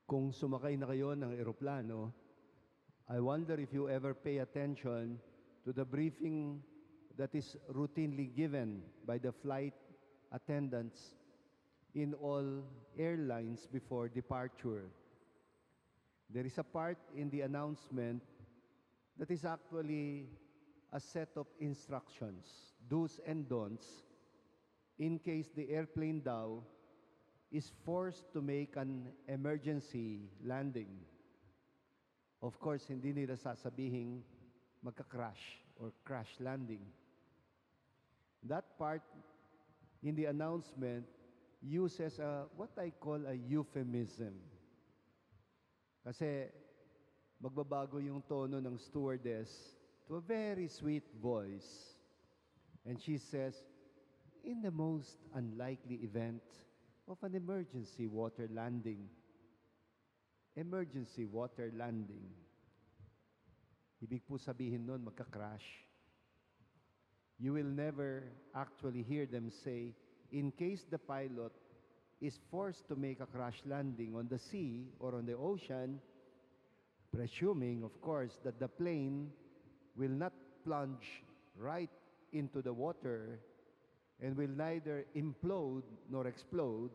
Kung sumakay na kayo ng eroplano, I wonder if you ever pay attention to the briefing that is routinely given by the flight attendants in all airlines before departure. There is a part in the announcement that is actually a set of instructions, do's and don'ts, in case the airplane daw is forced to make an emergency landing. Of course, hindi nila sasabihing magka-crash or crash landing. That part in the announcement uses what I call a euphemism. Kasi magbabago yung tono ng stewardess to a very sweet voice. And she says, in the most unlikely event of an emergency water landing. Emergency water landing. Ibig po sabihin nun, magka-crash. You will never actually hear them say, in case the pilot is forced to make a crash landing on the sea or on the ocean, presuming, of course, that the plane will not plunge right into the water and will neither implode nor explode,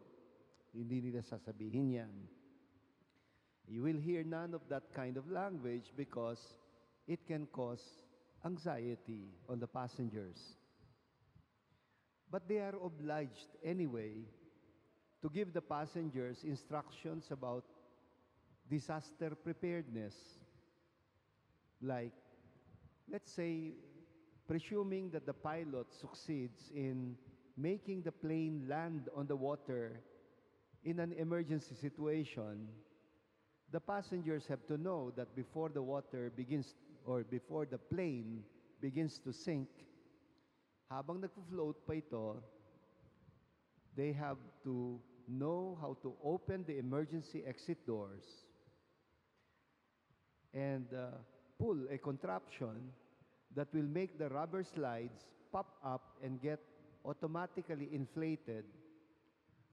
hindi nila sasabihin yan. You will hear none of that kind of language because it can cause anxiety on the passengers. But they are obliged anyway to give the passengers instructions about disaster preparedness. Like, let's say, presuming that the pilot succeeds in making the plane land on the water in an emergency situation, the passengers have to know that before the water begins or before the plane begins to sink, habang nagpo-float pa ito, they have to know how to open the emergency exit doors and pull a contraption that will make the rubber slides pop up and get automatically inflated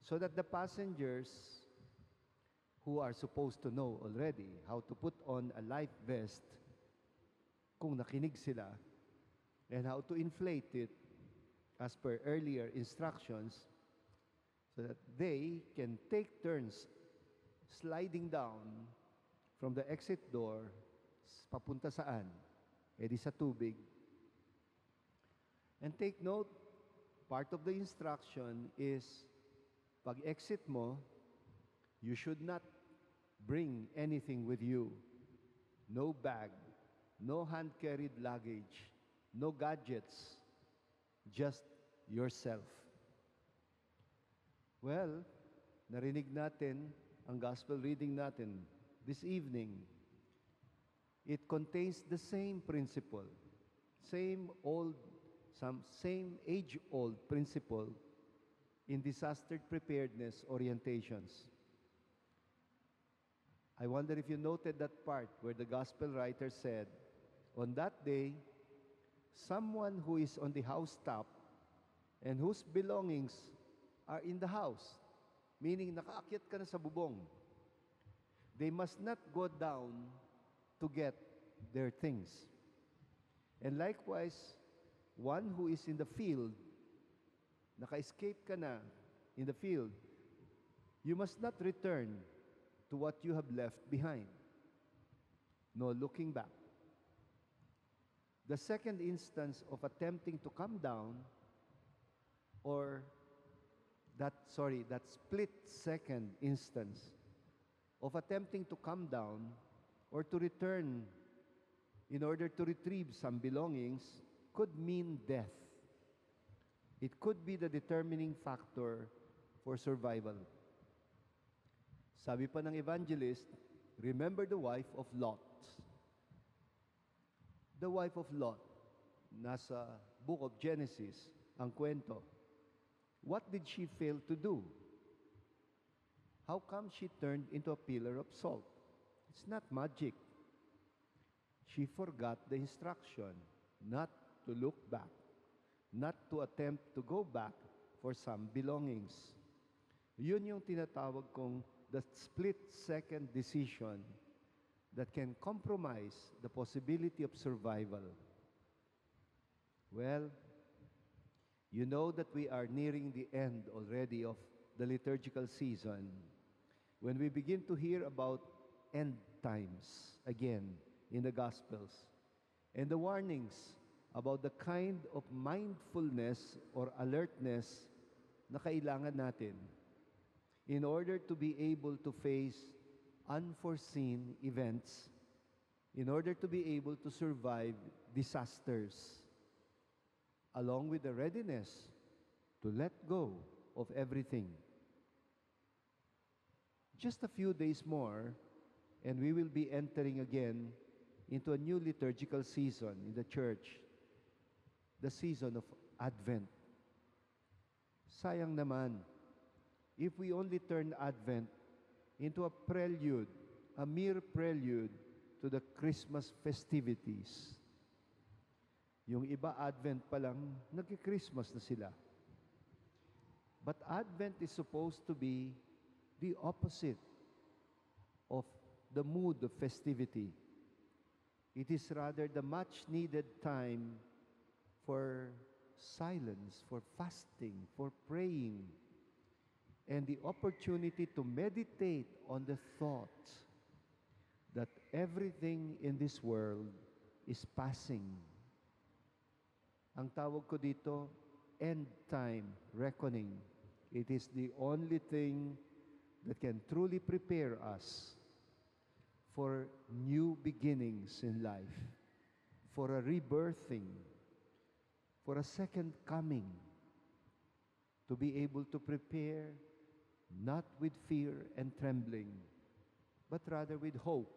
so that the passengers who are supposed to know already how to put on a life vest, kung nakinig sila, and how to inflate it as per earlier instructions, so that they can take turns sliding down from the exit door papunta saan? Edi sa tubig. And take note, part of the instruction is, pag exit mo, you should not bring anything with you. No bag, no hand-carried luggage, no gadgets, just yourself. Well, narinig natin ang gospel reading natin this evening. It contains the same principle, same age-old principle in disaster preparedness orientations. I wonder if you noted that part where the gospel writer said, on that day, someone who is on the housetop and whose belongings are in the house, meaning nakaakyat ka na sa bubong, they must not go down to get their things. And likewise, one who is in the field, naka-escape ka na in the field, you must not return to what you have left behind. No looking back. The second instance of attempting to come down, or that split second instance of attempting to come down or to return in order to retrieve some belongings could mean death. It could be the determining factor for survival. Sabi pa ng evangelist, remember the wife of Lot. The wife of Lot, nasa book of Genesis, ang kwento. What did she fail to do? How come she turned into a pillar of salt? It's not magic. She forgot the instruction not to look back, not to attempt to go back for some belongings. Yun yung tinatawag kong the split-second decision that can compromise the possibility of survival? Well, you know that we are nearing the end already of the liturgical season when we begin to hear about end times again in the Gospels and the warnings about the kind of mindfulness or alertness na kailangan natin in order to be able to face unforeseen events, in order to be able to survive disasters, along with the readiness to let go of everything. Just a few days more, and we will be entering again into a new liturgical season in the church, the season of Advent. Sayang naman, if we only turn Advent into a prelude, a mere prelude to the Christmas festivities. Yung iba Advent pa lang, nagki-Christmas na sila. But Advent is supposed to be the opposite of the mood of festivity. It is rather the much-needed time for silence, for fasting, for praying, and the opportunity to meditate on the thought that everything in this world is passing. Ang tawag ko dito, end time reckoning. It is the only thing that can truly prepare us for new beginnings in life, for a rebirthing, for a second coming, to be able to prepare not with fear and trembling, but rather with hope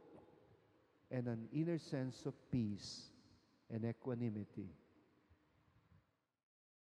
and an inner sense of peace and equanimity.